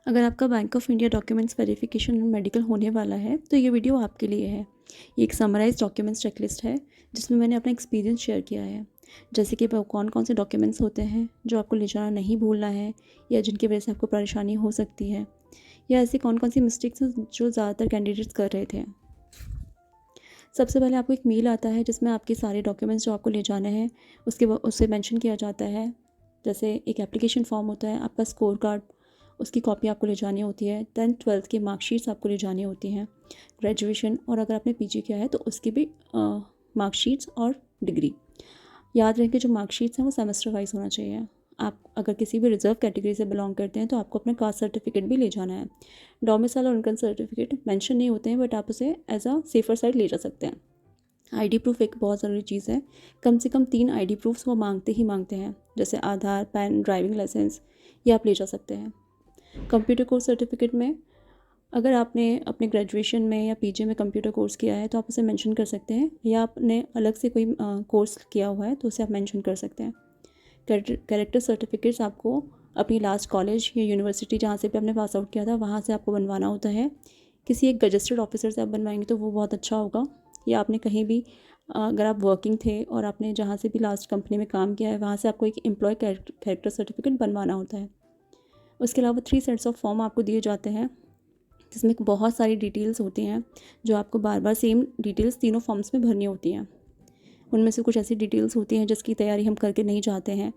अगर आपका bank of India documents verification medical होने वाला है तो ये वीडियो आपके लिए है। ये एक समराइज डॉक्यूमेंट्स चेकलिस्ट है जिसमें मैंने अपना एक्सपीरियंस शेयर किया है, जैसे कि वो कौन कौन से डॉक्यूमेंट्स होते हैं जो आपको ले जाना नहीं भूलना है या जिनकी वजह से आपको परेशानी हो सकती है, या ऐसी कौन कौन सी मिस्टेक्स हैं जो ज़्यादातर कैंडिडेट्स कर रहे थे। सबसे पहले आपको एक मेल आता है जिसमें आपके सारे डॉक्यूमेंट्स जो आपको ले जाने हैं उससे मेंशन किया जाता है। जैसे एक एप्लीकेशन फॉर्म होता है, आपका स्कोर कार्ड, उसकी कॉपी आपको ले जानी होती है, 10th-12th की मार्कशीट्स आपको ले जानी होती हैं, ग्रेजुएशन और अगर आपने पीजी किया है तो उसकी भी मार्कशीट्स और डिग्री। याद रखें जो मार्कशीट्स हैं वो सेमेस्टर वाइज होना चाहिए। आप अगर किसी भी रिजर्व कैटेगरी से बिलोंग करते हैं तो आपको अपना कास्ट सर्टिफिकेट भी ले जाना है। डोमिसाइल और इनकम सर्टिफिकेट मेंशन नहीं होते हैं, बट आप उसे एज अ सेफर साइड ले जा सकते हैं। आईडी प्रूफ एक बहुत ज़रूरी चीज़ है। कम से कम 3 आईडी प्रूफ्स वो मांगते ही मांगते हैं, जैसे आधार, पैन, ड्राइविंग लाइसेंस, ये आप ले जा सकते हैं। कंप्यूटर कोर्स सर्टिफिकेट में अगर आपने अपने ग्रेजुएशन में या पीजी में कंप्यूटर कोर्स किया है तो आप उसे मेंशन कर सकते हैं, या आपने अलग से कोई कोर्स किया हुआ है तो उसे आप मेंशन कर सकते हैं। कैरेक्टर सर्टिफिकेट्स आपको अपनी लास्ट कॉलेज या यूनिवर्सिटी जहाँ से भी आपने पास आउट किया था वहाँ से आपको बनवाना होता है। किसी एक रजिस्टर्ड ऑफिसर से आप बनवाएंगे तो वो बहुत अच्छा होगा, या आपने कहीं भी अगर आप वर्किंग थे और आपने जहाँ से भी लास्ट कंपनी में काम किया है वहाँ से आपको एक एम्प्लॉय कैरेक्टर सर्टिफिकेट बनवाना होता है। उसके अलावा 3 सेट्स ऑफ फॉर्म आपको दिए जाते हैं जिसमें बहुत सारी डिटेल्स होती हैं जो आपको बार बार सेम डिटेल्स तीनों फॉर्म्स में भरनी होती हैं। उनमें से कुछ ऐसी डिटेल्स होती हैं जिसकी तैयारी हम करके नहीं जाते हैं,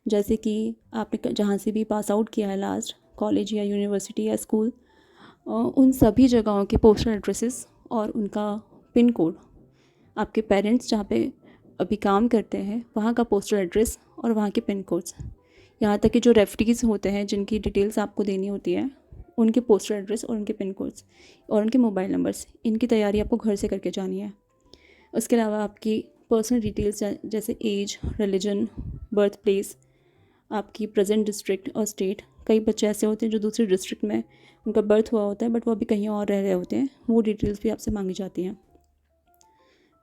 जैसे कि आपने जहाँ से भी पास आउट किया है लास्ट कॉलेज या यूनिवर्सिटी या स्कूल, उन सभी जगहों के पोस्टल एड्रेसेस और उनका पिन कोड, आपके पेरेंट्स जहाँ पे अभी काम करते हैं वहाँ का पोस्टल एड्रेस और वहाँ के पिन कोड्स, यहाँ तक कि जो रेफरीज होते हैं जिनकी डिटेल्स आपको देनी होती है उनके पोस्टल एड्रेस और उनके पिन कोड्स और उनके मोबाइल नंबर्स, इनकी तैयारी आपको घर से करके जानी है। उसके अलावा आपकी पर्सनल डिटेल्स जैसे एज, रिलीजन, बर्थ प्लेस, आपकी प्रेजेंट डिस्ट्रिक्ट और स्टेट। कई बच्चे ऐसे होते हैं जो दूसरे डिस्ट्रिक्ट में उनका बर्थ हुआ होता है बट वो अभी कहीं और रह रहे होते हैं, वो डिटेल्स भी आपसे मांगी जाती हैं।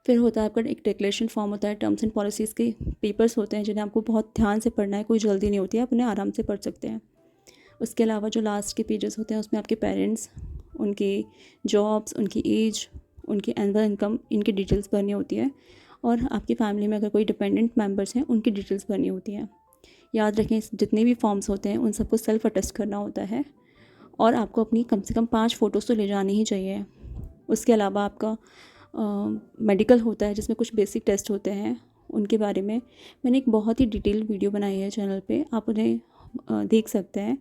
फिर होता है आपका एक डिक्लेरेशन फॉर्म होता है, टर्म्स एंड पॉलिसीज़ के पेपर्स होते हैं जिन्हें आपको बहुत ध्यान से पढ़ना है, कोई जल्दी नहीं होती है, आप उन्हें आराम से पढ़ सकते हैं। उसके अलावा जो लास्ट के पेजेस होते हैं उसमें आपके पेरेंट्स, उनके जॉब्स, उनकी एज, उनकी एनुअल इनकम, इनकी डिटेल्स भरनी होती है, और आपकी फैमिली में अगर कोई डिपेंडेंट मेंबर्स हैं उनकी डिटेल्स भरनी होती हैं। याद रखें जितने भी फॉर्म्स होते हैं उन सबको सेल्फ अटेस्ट करना होता है, और आपको अपनी कम से कम 5 फ़ोटोज़ तो ले जानी ही चाहिए। उसके अलावा आपका मेडिकल होता है जिसमें कुछ बेसिक टेस्ट होते हैं, उनके बारे में मैंने एक बहुत ही डिटेल्ड वीडियो बनाई है चैनल पे, आप उन्हें देख सकते हैं।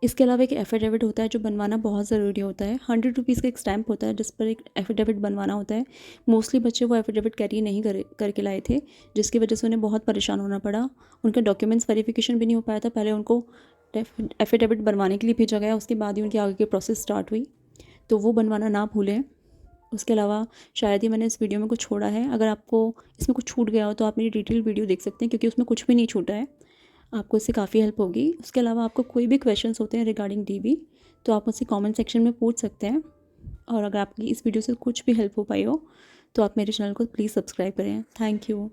इसके अलावा एक एफिडेविट होता है जो बनवाना बहुत ज़रूरी होता है। 100 रुपीज़ का एक स्टैम्प होता है जिस पर एक एफिडेविट बनवाना होता है। मोस्टली बच्चे वो एफिडेविट कैरी नहीं करके लाए थे, जिसकी वजह से उन्हें बहुत परेशान होना पड़ा। उनका डॉक्यूमेंट्स वेरिफिकेशन भी नहीं हो पाया था, पहले उनको एफिडेविट बनवाने के लिए भेजा गया, उसके बाद ही उनकी आगे की प्रोसेस स्टार्ट हुई, तो वो बनवाना ना भूलें। उसके अलावा शायद ही मैंने इस वीडियो में कुछ छोड़ा है, अगर आपको इसमें कुछ छूट गया हो तो आप मेरी डिटेल वीडियो देख सकते हैं क्योंकि उसमें कुछ भी नहीं छूटा है, आपको इससे काफ़ी हेल्प होगी। उसके अलावा आपको कोई भी क्वेश्चंस होते हैं रिगार्डिंग डीबी तो आप मुझसे कमेंट सेक्शन में पूछ सकते हैं, और अगर आपकी इस वीडियो से कुछ भी हेल्प हो पाई हो तो आप मेरे चैनल को प्लीज़ सब्सक्राइब करें। Thank you.